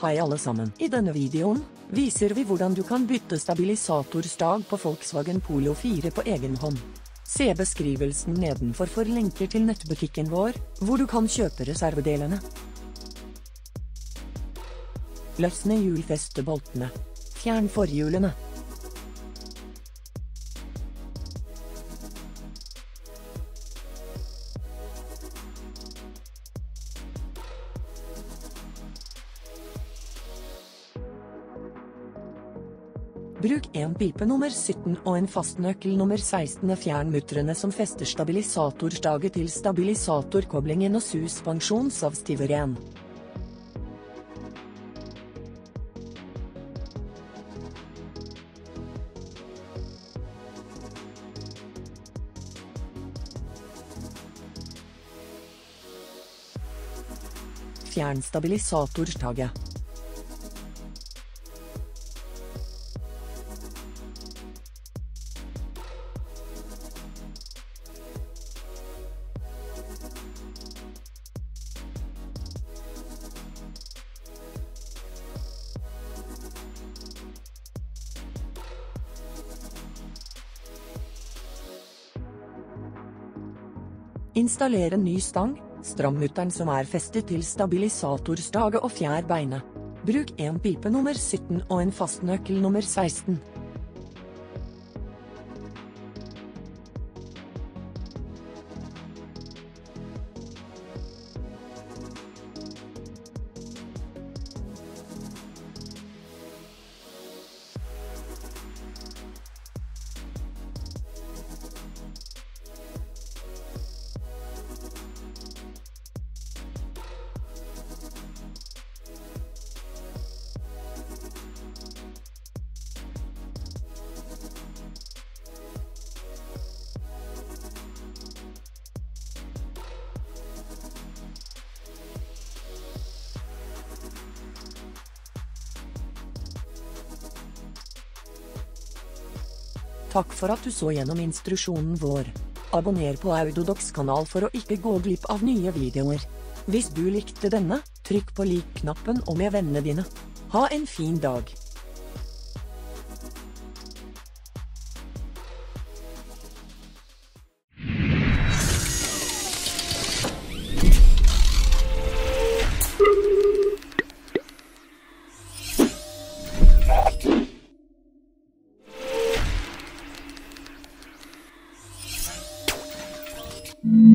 Hei alle sammen. I denne videoen viser vi hvordan du kan bytte stabilisatorstag på Volkswagen Polo 4 på egen hånd. Se beskrivelsen nedenfor for lenker til nettbutikken vår, hvor du kan kjøpe reservedelene. Løsne hjulfesteboltene. Fjern forhjulene. Bruk en pipe nummer 17 og en fastnøkkel nummer 16. Fjern muttrene som fester stabilisatorstaget til stabilisatorkoblingen og suspensjonsavstiveren. Fjern stabilisatorstaget. Installer en ny stang, stram mutteren som er festet til stabilisatorstaget og fjær beinet. Bruk en pipe nummer 17 og en fastnøkkel nummer 16. Takk for at du så gjennom instruksjonen vår. Abonner på Autodox kanal for å ikke gå glipp av nye videoer. Hvis du likte denne, trykk på lik-knappen og med vennene dine. Ha en fin dag. Mm.